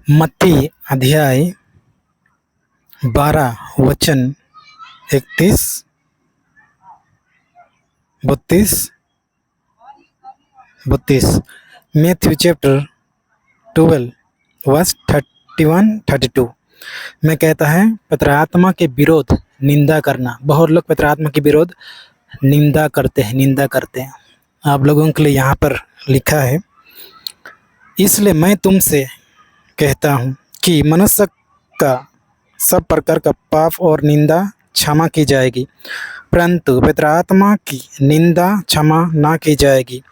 मत्ती अध्याय 12 वचन 31, 32। मैथ्यू चैप्टर 12 वर्स 31-32 में कहता है पवित्र आत्मा के विरोध निंदा करना। बहुत लोग पवित्र आत्मा के विरोध निंदा करते हैं। आप लोगों के लिए यहाँ पर लिखा है, इसलिए मैं तुमसे कहता हूँ कि मनुष्य का सब प्रकार का पाप और निंदा क्षमा की जाएगी, परंतु पवित्र आत्मा की निंदा क्षमा ना की जाएगी।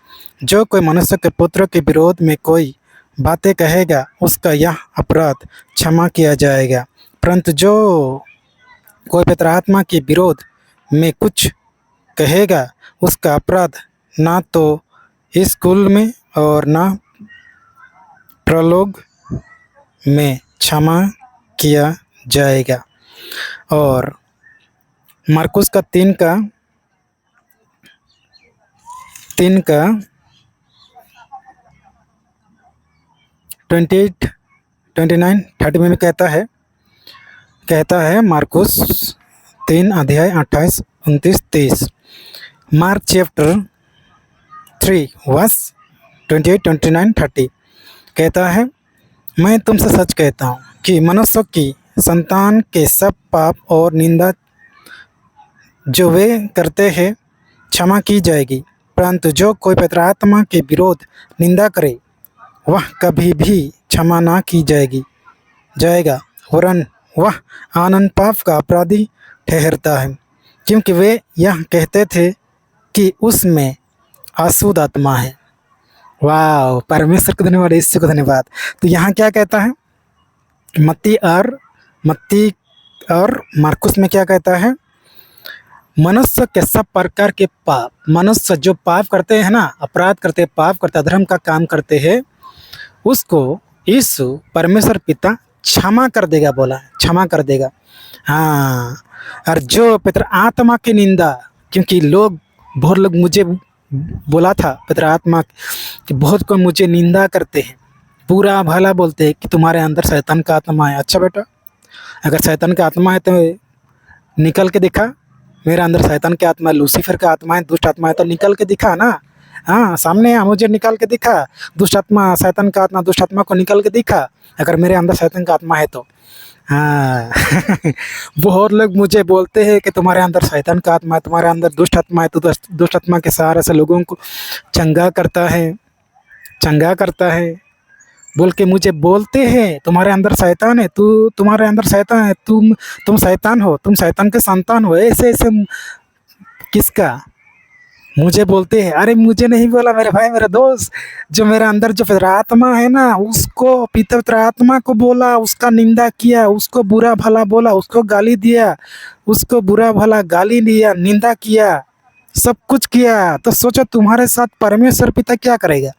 जो कोई मनुष्य के पुत्र के विरोध में कोई बातें कहेगा, उसका यह अपराध क्षमा किया जाएगा, परंतु जो कोई पवित्र आत्मा के विरोध में कुछ कहेगा, उसका अपराध ना तो इस कुल में और ना प्रलोक में क्षमा किया जाएगा। और मार्कुस का 3 का 28, 29, 30 में भी कहता है मार्कुस 3 अध्याय 28, 29, 30। मार्क चैप्टर 3 वर्स 28, 29, 30 कहता है, मैं तुमसे सच कहता हूँ कि मनुष्य की संतान के सब पाप और निंदा जो वे करते हैं क्षमा की जाएगी, परंतु जो कोई पवित्र आत्मा के विरोध निंदा करे, वह कभी भी क्षमा ना की जाएगा, वरन वह आनंद पाप का अपराधी ठहरता है, क्योंकि वे यह कहते थे कि उसमें अशुद्ध आत्मा है। वाह, परमेश्वर को धन्यवाद, ईश्वर को धन्यवाद। तो यहाँ क्या कहता है, मत्ती और मार्कुस में क्या कहता है, मनुष्य के सब प्रकार के पाप, मनुष्य जो पाप करते हैं ना, अपराध करते, पाप करते, अधर्म का काम करते हैं, उसको यीशु परमेश्वर पिता क्षमा कर देगा, बोला क्षमा कर देगा। हाँ, और जो पवित्र आत्मा की निंदा, क्योंकि बहुत लोग मुझे बोला था पवित्र आत्मा कि बहुत को मुझे निंदा करते हैं, बुरा भला बोलते हैं कि तुम्हारे अंदर शैतान का आत्मा है। अच्छा बेटा, अगर शैतान का आत्मा है तो निकल के दिखा, मेरा अंदर शैतान का आत्मा है, लूसीफर का आत्मा है, दुष्ट आत्मा है, तो निकल के दिखा ना। हाँ, सामने मुझे निकाल के दिखा, दुष्ट आत्मा, शैतान का आत्मा, दुष्ट आत्मा को निकल के दिखा, अगर मेरे अंदर शैतान का आत्मा है तो। हाँ बहुत लोग मुझे बोलते हैं कि तुम्हारे अंदर शैतान का आत्मा है, तुम्हारे अंदर दुष्ट आत्मा है, तो दुष्ट आत्मा के सहारे से लोगों को चंगा करता है बोल के मुझे बोलते हैं, तुम्हारे अंदर शैतान है, तुम्हारे अंदर शैतान है, तुम शैतान हो, तुम शैतान के संतान हो, ऐसे किसका मुझे बोलते हैं। अरे मुझे नहीं बोला मेरे भाई, मेरा दोस्त, जो मेरा अंदर जो पवित्र आत्मा है ना, उसको पवित्र आत्मा को बोला, उसका निंदा किया, उसको बुरा भला बोला, उसको गाली दिया, उसको बुरा भला गाली दिया, निंदा किया, सब कुछ किया, तो सोचो तुम्हारे साथ परमेश्वर पिता क्या करेगा।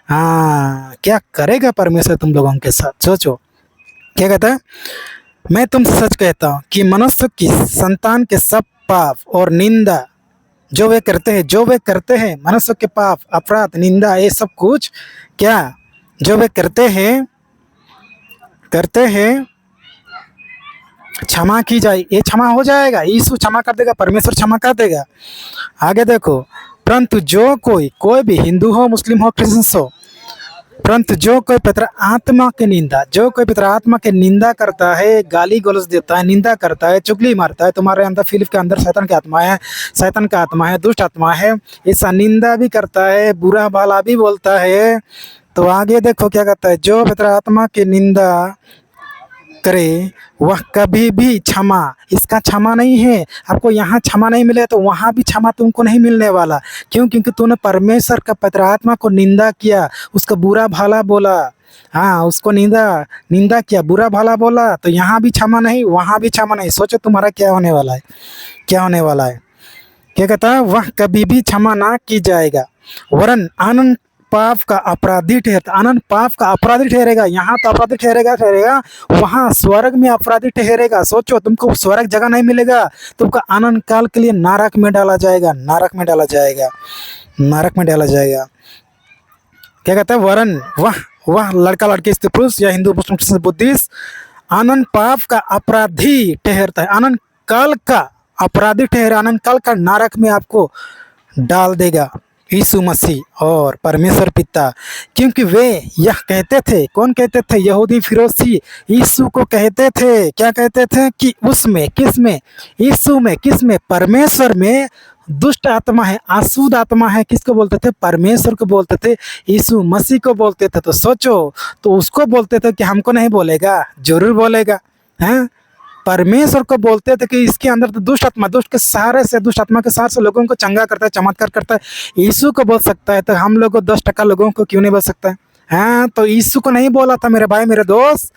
हाँ, क्या करेगा परमेश्वर तुम लोगों के साथ, सोचो। क्या कहता है, मैं तुमसे सच कहता हूँ कि मनुष्य की संतान के सब पाप और निंदा जो वे करते हैं, मनुष्य के पाप, अपराध, निंदा, ये सब कुछ क्या जो वे करते हैं क्षमा की जाए, ये क्षमा हो जाएगा, यीशु क्षमा कर देगा, परमेश्वर क्षमा कर देगा। आगे देखो, परंतु जो कोई भी हिंदू हो, मुस्लिम हो, क्रिश्चियन हो, परंतु जो कोई पवित्र आत्मा की निंदा करता है, गाली गलौज देता है, निंदा करता है, चुगली मारता है, तुम्हारे अंदर फिलिप के अंदर शैतान का आत्मा है, दुष्ट आत्मा है, ऐसा निंदा भी करता है, बुरा भला भी बोलता है। तो आगे देखो क्या कहता है, जो पवित्र आत्मा की निंदा करे वह कभी भी इसका क्षमा नहीं है। आपको यहाँ क्षमा नहीं मिले तो वहाँ भी क्षमा तुमको नहीं मिलने वाला। क्यों? क्योंकि तूने परमेश्वर का पवित्र आत्मा को निंदा किया, उसका बुरा भला बोला। हाँ, उसको निंदा किया, बुरा भला बोला, तो यहाँ भी क्षमा नहीं, वहाँ भी क्षमा नहीं। सोचो तुम्हारा क्या होने वाला है। क्या कहता है, वह कभी भी क्षमा ना की जाएगा, वरन आनंद पाप का अपराधी ठहरेगा। यहाँ तो अपराधी ठहरेगा, वहाँ स्वर्ग में अपराधी ठहरेगा। सोचो, तुमको स्वर्ग जगह नहीं मिलेगा, तुमको आनंद काल के लिए नरक में डाला जाएगा। क्या कहता है, वरन वह वह लड़का लड़की स्त्री पुरुष या हिंदू मुस्लिम क्रिश्चियन बुद्धिस्ट अनंत पाप का अपराधी ठहरता है, अनंत काल का अपराधी ठहरे, अनंत काल का नरक में आपको डाल देगा यीशु मसीह और परमेश्वर पिता। क्योंकि वे यह कहते थे, कौन कहते थे? यहूदी फिरोसी यीशु को कहते थे, क्या कहते थे? कि उसमें, किस में? यीशु में, किस में? परमेश्वर में दुष्ट आत्मा है, अशुद्ध आत्मा है। किसको बोलते थे? परमेश्वर को बोलते थे, यीशु मसीह को बोलते थे। तो सोचो, तो उसको बोलते थे कि हमको नहीं बोलेगा? जरूर बोलेगा, हैं? परमेश्वर को बोलते थे कि इसके अंदर तो दुष्ट आत्मा, दुष्ट के सहारे से, दुष्ट आत्मा के सहारे से लोगों को चंगा करता है, चमत्कार करता है। यीशु को बोल सकता है, तो हम लोग को 10% लोगों को क्यों नहीं बोल सकता है? हाँ, तो यीशु को नहीं बोला था मेरे भाई, मेरे दोस्त,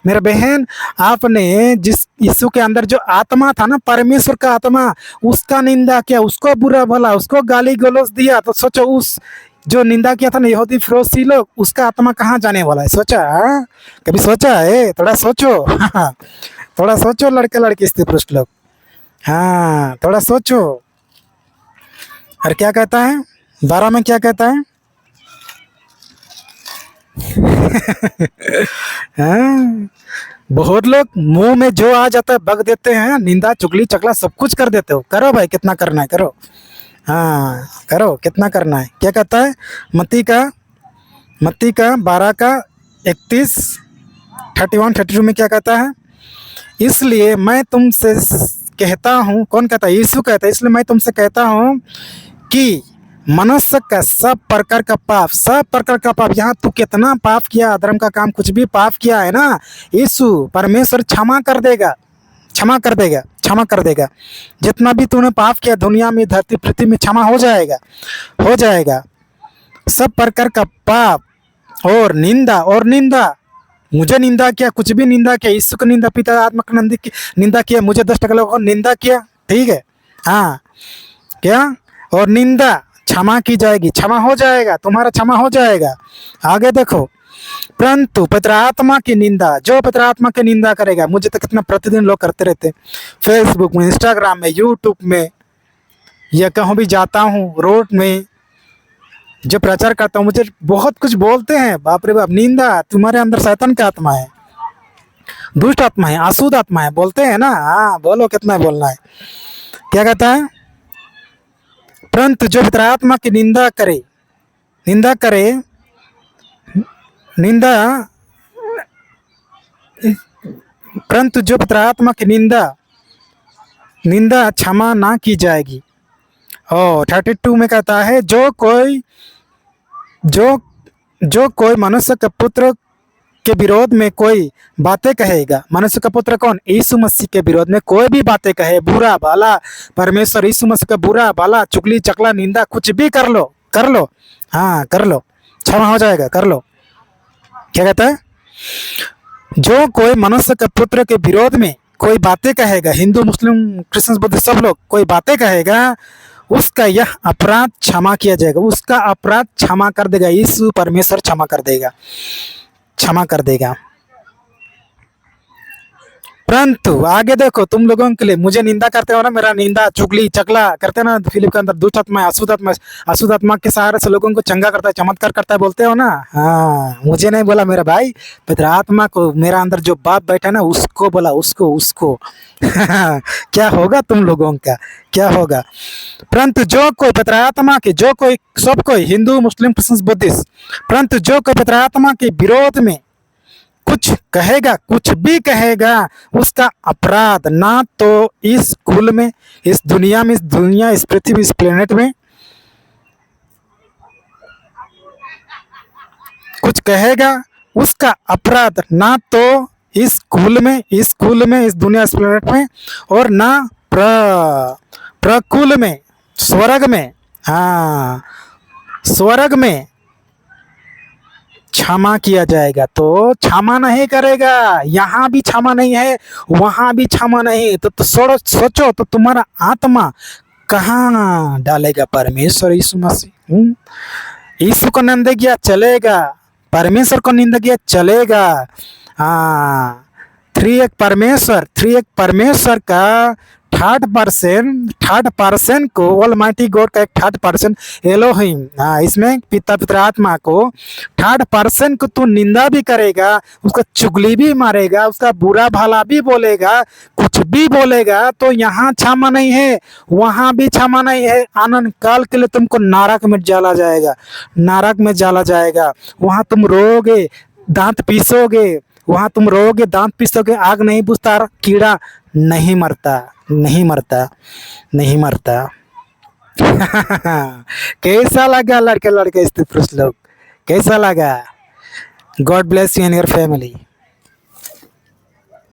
मेरे बहन। आपने जिस यीशु के अंदर जो आत्मा था ना, परमेश्वर का आत्मा, उसका निंदा किया, उसको बुरा भला, उसको गाली गलौज दिया। तो सोचो, उस जो निंदा किया था ना यहूदी फिरोसी लोग, उसका आत्मा कहाँ जाने वाला है? सोचा? हाँ? कभी सोचा है? थोड़ा सोचो। थोड़ा सोचो लड़के लड़की स्त्री पुरुष लोग, हाँ थोड़ा सोचो। और क्या कहता है 12 में, क्या कहता है? हाँ, बहुत लोग मुंह में जो आ जाता है बग देते हैं, निंदा चुगली चकला सब कुछ कर देते हो। करो भाई, कितना करना है करो, हाँ करो, कितना करना है। क्या कहता है मत्ती का 12 का 31, 31, 32 में क्या कहता है? इसलिए मैं तुमसे कहता हूँ, कौन कहता है? यीशु कहता है, इसलिए मैं तुमसे कहता हूँ कि मनुष्य का सब प्रकार का पाप, सब प्रकार का पाप, यहाँ तू कितना पाप किया, अधर्म का काम कुछ भी पाप किया है ना, यीशु परमेश्वर क्षमा कर देगा, क्षमा कर देगा, क्षमा कर देगा। जितना भी तूने पाप किया दुनिया में, धरती पृथ्वी में, क्षमा हो जाएगा, हो जाएगा। सब प्रकार का पाप और निंदा, मुझे निंदा किया, कुछ भी निंदा किया, यीशु को निंदा, पिता आत्मा को निंदा किया, मुझे 10% लोगों को निंदा किया, ठीक है, हाँ क्या? और निंदा क्षमा की जाएगी, क्षमा हो जाएगा, तुम्हारा क्षमा हो जाएगा। आगे देखो, परंतु पवित्र आत्मा की निंदा, जो पवित्र आत्मा की निंदा करेगा, मुझे तो कितना प्रतिदिन लोग करते रहते, फेसबुक में, इंस्टाग्राम में, यूट्यूब में, या कहीं भी जाता हूँ रोड में जो प्रचार करता हूँ, मुझे बहुत कुछ बोलते हैं, बाप रे बाप, निंदा, तुम्हारे अंदर शैतान का आत्मा है, दुष्ट आत्मा है, अशुद्ध आत्मा है, बोलते हैं ना। हाँ बोलो, कितना बोलना है। क्या कहता है? परंतु जो पवित्र आत्मा की निंदा करे, परंतु जो पवित्र आत्मा की निंदा क्षमा ना की जाएगी। और 32 में कहता है, जो कोई मनुष्य के पुत्र के विरोध में कोई बातें कहेगा, मनुष्य का पुत्र कौन? यीशु मसीह के विरोध में कोई भी बातें कहे, बुरा भला, परमेश्वर यीशु मसीह का बुरा भला, चुगली चकला, निंदा, कुछ भी कर लो, हाँ कर लो, क्षमा हो जाएगा, कर लो। क्या कहता है? जो कोई मनुष्य के पुत्र के विरोध में कोई बातें कहेगा, हिंदू मुस्लिम क्रिश्चियन बुद्ध सब लोग कोई बातें कहेगा, उसका यह अपराध क्षमा किया जाएगा, उसका अपराध क्षमा कर देगा, यीशु परमेश्वर क्षमा कर देगा, क्षमा कर देगा। परंतु आगे देखो, तुम लोगों के लिए, मुझे निंदा करते हो ना, मेरा निंदा चुगली चकला करते ना, फिलिप के अंदर दुष्ट आत्मा है, अशुद्ध आत्मा के सहारे से लोगों को चंगा करता है, चमत्कार करता है, बोलते हो ना। हाँ, मुझे नहीं बोला मेरा भाई, पवित्र आत्मा को, मेरा अंदर जो बाप बैठा ना, उसको बोला, उसको क्या होगा तुम लोगों का, क्या होगा? परंतु जो कोई पवित्र आत्मा के, सब कोई हिंदू मुस्लिम क्रिश्चियन बुद्धिस्ट, परंतु जो कोई पवित्र आत्मा के विरोध में कुछ कहेगा, कुछ भी कहेगा, उसका अपराध ना तो इस कुल में, इस दुनिया में, इस पृथ्वी, इस प्लेनेट में कुछ कहेगा, उसका अपराध ना तो इस कुल में, इस दुनिया, इस प्लेनेट में, और ना प्रकुल में, स्वर्ग में, हाँ स्वर्ग में क्षमा किया जाएगा। तो क्षमा नहीं करेगा, यहाँ भी क्षमा नहीं है, वहां भी क्षमा नहीं, तो सोचो, तो तुम्हारा आत्मा कहाँ डालेगा परमेश्वर यीशु मसीह? यीशु को निंदा किया चलेगा, परमेश्वर को निंदा किया चलेगा। हाँ, थ्री एक परमेश्वर का थर्ड पर्सन को ऑलमाइटी गॉड का एक थर्ड पर्सन एलोहिम, हाँ, इसमें पिता पिता आत्मा को थर्ड पर्सन को तू निंदा भी करेगा, उसका चुगली भी मारेगा, उसका बुरा भला भी बोलेगा, कुछ भी बोलेगा, तो यहाँ क्षमा नहीं है, वहां भी क्षमा नहीं है। आनंद काल के लिए तुमको नरक में जाला जाएगा, नरक में जाला जाएगा। वहां तुम रोओगे, दांत पीसोगे, वहां तुम रोओगे, दांत पीसोगे, आग नहीं बुझता, कीड़ा नहीं मरता, नहीं मरता, नहीं मरता। कैसा लगा लड़के लड़के स्त्री पुरुष लोग, कैसा लगा? God bless you and your family.